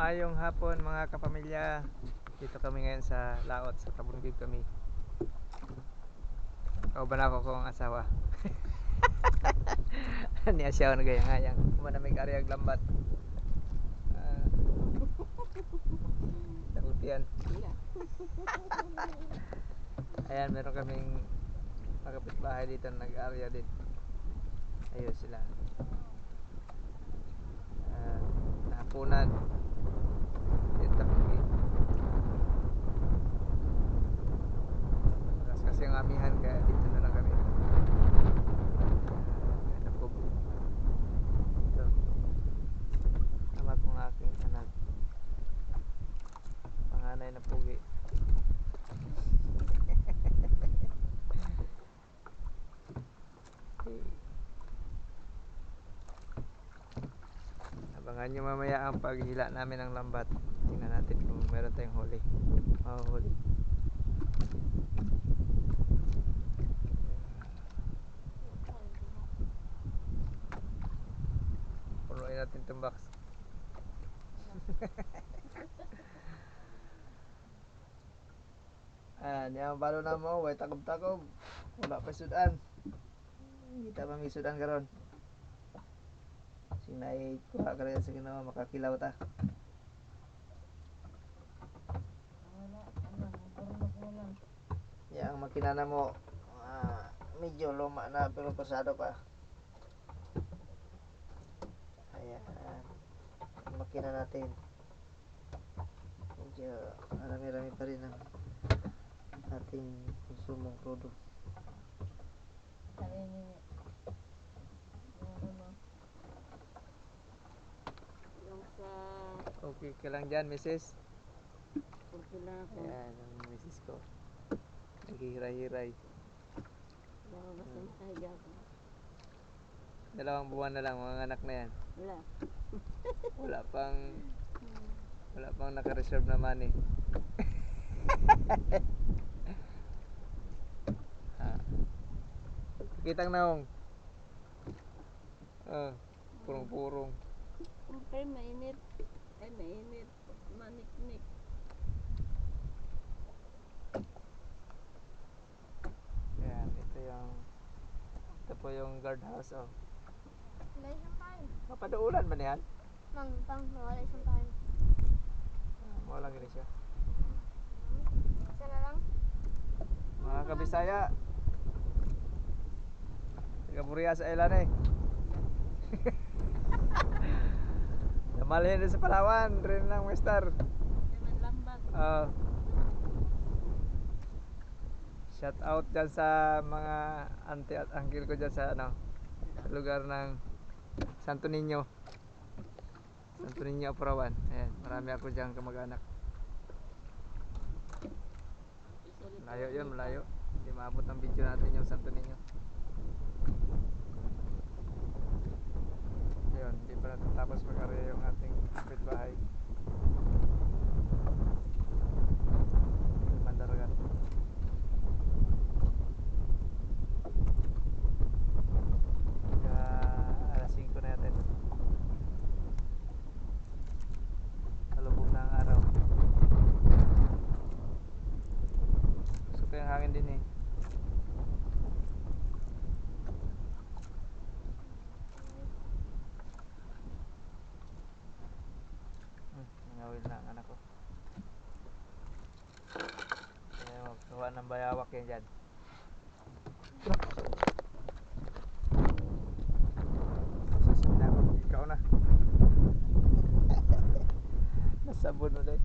Maayong hapon mga kapamilya. Dito kami ngayon sa Laot, sa Tabungig kami. Kauban ako kong asawa. Ni asyaw na gayang-hayang. Manamig ariag lambat. Nagutian. Ayan, meron kaming makapitbahay dito na nag-area din. Ayun sila. Nahapunan. Dito Tabungig. Kasi ang amihan kaya dito na lang kami. Napog. Ito. Tama kong aking anak. Panganay na pugi. Abangan nyo mamaya ang paghila namin ng lambat. Tingnan natin kung meron tayong huli. Mahuhuli. Punuin natin itong box. Ayan, yung balo na mo, way takob-takob. Wala pa sudan. Kita pa may sudan karon. Sinay kuha ka rin sa ginawa, makakilaw ta. Yang makina na mo, medyo luma na pero pasado pa. Ayan, ang makina natin. Medyo marami-rami pa rin ang ating konsumong crudo. Okay ka lang dyan, Mrs. Okay lang ako. Ayan, ang Mrs. ko. Naghihiray-hiray. Basta makahiga ako. 2 buwan na lang, mga anak na yan. Wala. Wala pang naka-reserve na money. Kitang naong. Purong-purong. Siyempre mainit. Ay mainit. Manik-nik. Ayan, ito po yung guardhouse, oh. Wala isang tayo. Mapadaulan ba niyan? Mangutang, wala isang tayo. Mawala gini siya. Isa na lang. Mga kabisaya. Taga-Burias sa ilan eh. Namalhin din sa Palawan, rin ng Westar. Naman lambat. Shout out dyan sa mga auntie at uncle ko dyan sa sa lugar ng Santo Niño. Santo Niño, Apurawan. Ayan, marami ako dyan kamag-anak. Malayo yun, malayo. Hindi maabot ang video natin yung Santo Niño. Ayun, hindi pa natatapos mag-area yung ating kapitbahay. Mandaragat. Alas 5 na natin. Kalubog na ang araw. Gusto ko yung hangin din eh. Nangawil na ang anak ko. Kaya magkuha ng bayawak yan dyan. Sasabihin ako, ikaw na. Nasabon ulit.